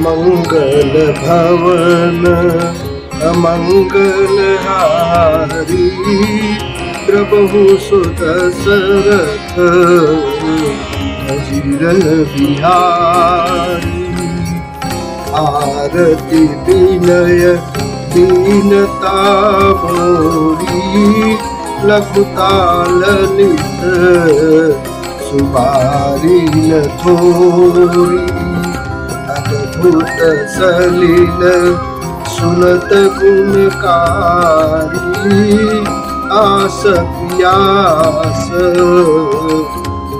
मंगल भवन अमंगल हारी, प्रभु सुत दशरथ अजीर बिहारी। आरती विनय दीनता मोरी, लघुता ललित सुबारी न थोरी। अद्भुत सलिल सुनत गुणकारी, आस पियास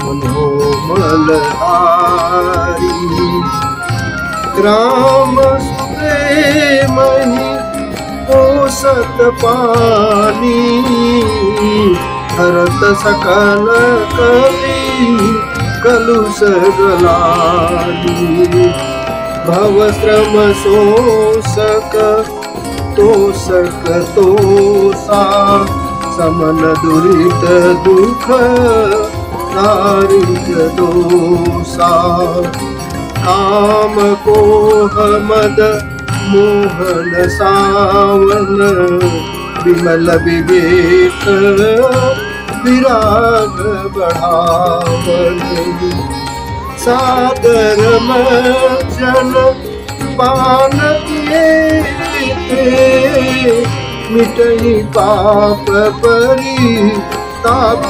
मनोमल हारी। राम सुप्रेमहि पोषत पानी, हरत सकल कली कलुष गलानी। भव श्रम शोषक तोषक तोषा, समन दुरित दुख दारिद्र दोषा। काम कोह मद मोहन सावन, विमल विवेक विराग बढ़ावन। सादर मर्जन पान किए थे, मिटहि पाप परी ताप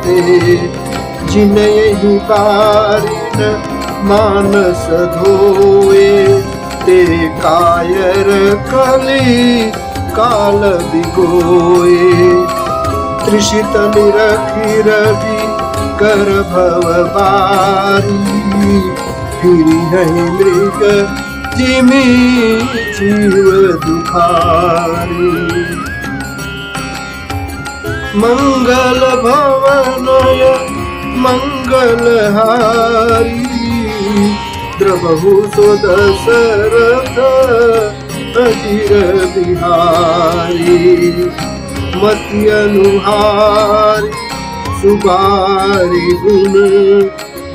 थे। जिनहि बारिन मानस धोए, ते कायर कली काल बिगोए। त्रिषित निरखी रवि कर भव बारी, फिरि नहीं मृग जिमि जीव दुखारी। मंगल भवनय मंगल हारी, द्रवहु सुत दशरथ अजीर बिहारी। मति अनुहारी सुबारी गुण,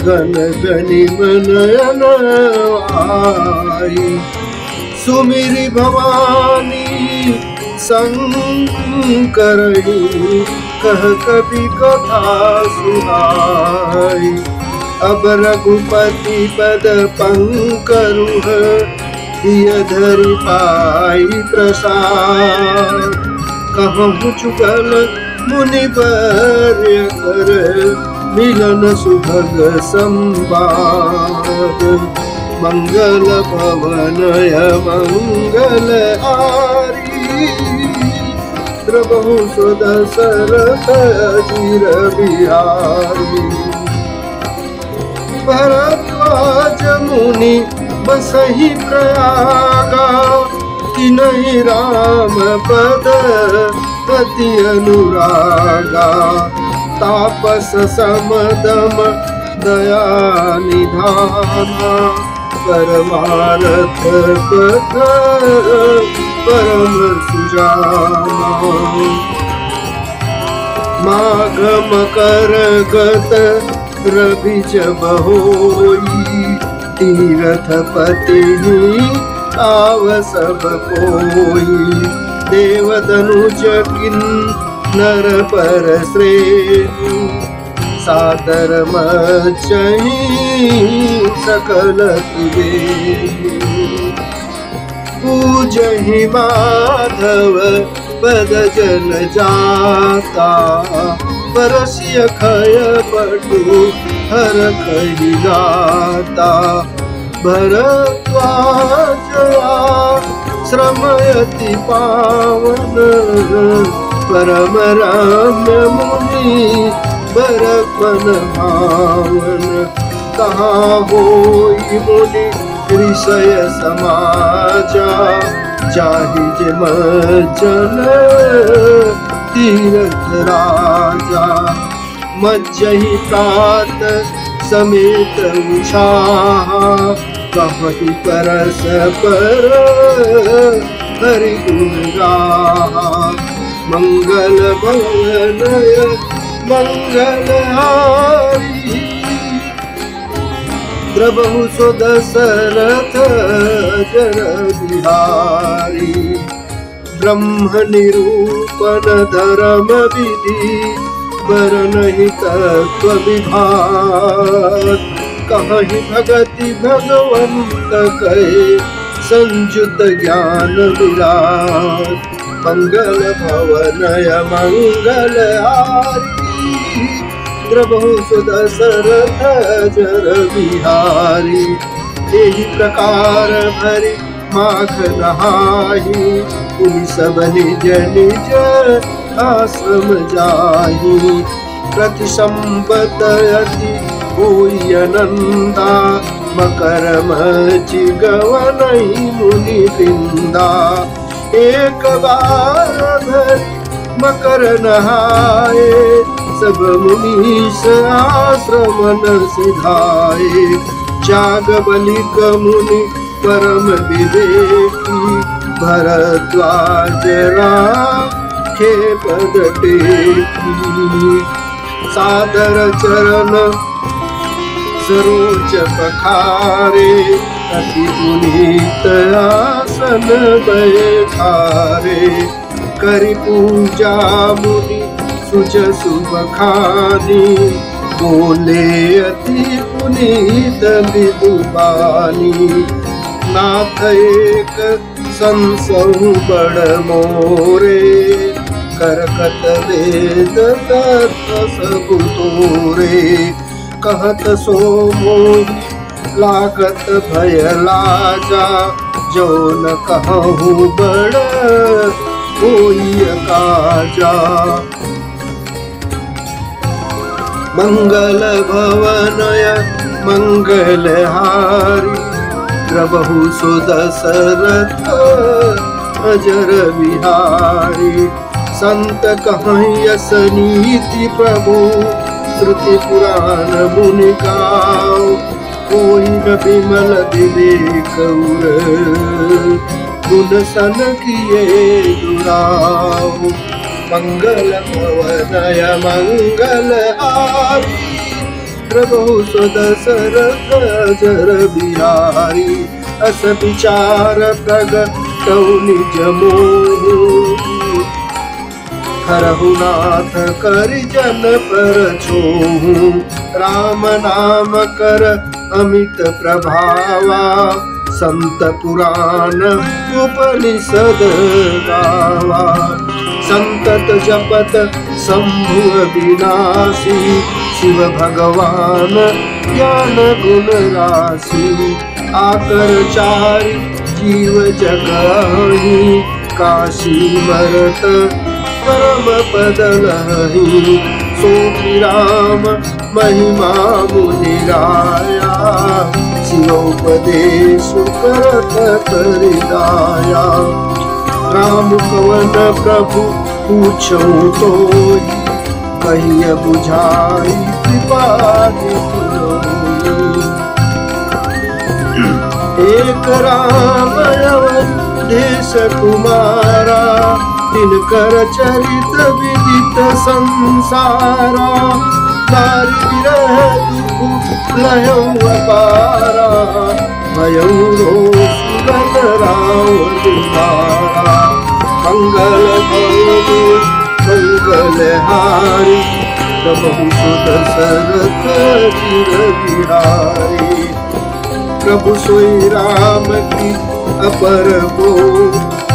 गण गणि मनयन आई। सुमिरि भवानी शंकरहि, कह कवि कथा सुनाई। अब रघुपति पद पंकरुह, दिय धरि पाई प्रसाद। कहूँ चुगल मुनिवर्य कर, मिलन सुभग संवाद। मंगल भवनय मंगल हारी, द्रवहु सुत दशरथ अजीर बिहारी। भरद्वाज मुनि बसहि प्रयागा, तिनहि राम पद अति अनुरागा। तापस समदम दया निधाना, परमारथ पथ परम सुजाना। माघ मकर गत रवि जब होई, तीरथ पति आव सब कोई। देवतनुज किन्नर पर श्रेणी, सादर मचहि सकल त्रिवेणी। पूजहि माधव पद जन जाता, परस्य खय पटु हर कहि गाता। भरद्वाज श्रमयति पावन, परम रम्य मुनि बरपन भावन। कहाँ होई मुनि ऋषय समाजा, जाहि जे मज्जन तीरथ राजा। मज्जहि प्रात समेत उछाहा, कहहि परस पर हरि गुण गाहा। मंगल भवनय मंगल हारी, द्रबहु सो दशरथ अजर बिहारी। ब्रह्म निरूपण धर्म विधि बरनहि तत्व विभाग। कहि भगति भगवंत कहे संयुत ज्ञान विराट। मंगल भवनय मंगल हारी द्रबहु सो दशरथ अजर बिहारी। एहि प्रकार भरि माघ नहाहि पुनि सब निज निज आश्रम जाहि। प्रति संबत अति होई अनंदा मकर मचि गवनहि मुनि वृंदा। एक बार भरि मकर नहाए सब मुनीश आश्रम न सिधाए। जाग बलिक मुनि परम विवेकी भरद्वाज राखे पद टेकी। सादर चरण सरोज पखारे अति पुनीत आसन बैठारे। करि पूजा मुनि सुच सुबखानी बोले अति पुनीत विदुबानी। नाथ एक संसहु बड़ मोरे करकत वेद तत्व सब तोरे। कहत सो मोहि लागत भय लाजा जो न कहूँ बड़ कोई काजा। मंगल भवनय मंगल हारी द्रबहु सो दशरथ अजर बिहारी। संत कहीं यस नीति प्रभु श्रुति पुराण मुनि गाओ। कोई न विमल विवेक उर गुण सन किए दुराओ। मंगल भवनय मंगल हारी द्रबहु सो दशरथ अजर बिहारी। अस विचार प्रगटौ निज मोहि हरहु नाथ करि जन पर छोहु। राम नाम कर अमित प्रभावा संत पुराण उपनिषद गावा। संतत जपत शंभु विनाशी शिव भगवान ज्ञान गुण राशि। आकर चारि जीव जगहि काशी मरत परम पद लहि। सो राम महिमा मुनि गाया शिवोपदेश करत परिदाया। राम कवन प्रभु पूछऊँ तोहि कहिय बुझाई कृपा एक राम अवधेश कुमारा तिनकर चरित विदित संसारा। नारी विरह दुख लयौ अपारा भयौ रोषगन राम तुम्हारा। मंगल भव मंगल हारी द्रबहु सो दशरथ अजर बिहारी। प्रभु सोई राम की अपर को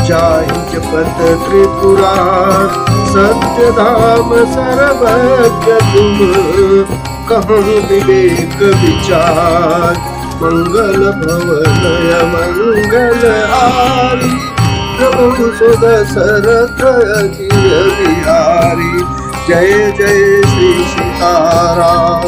जाहि जपत त्रिपुरार। सत्य धाम सर्वज्ञ तुम कहूँ विवेक विचार। मंगल भवनय मंगल हारी प्रभु सो दशरथ अजर बिहारी। जय जय श्री सीताराम।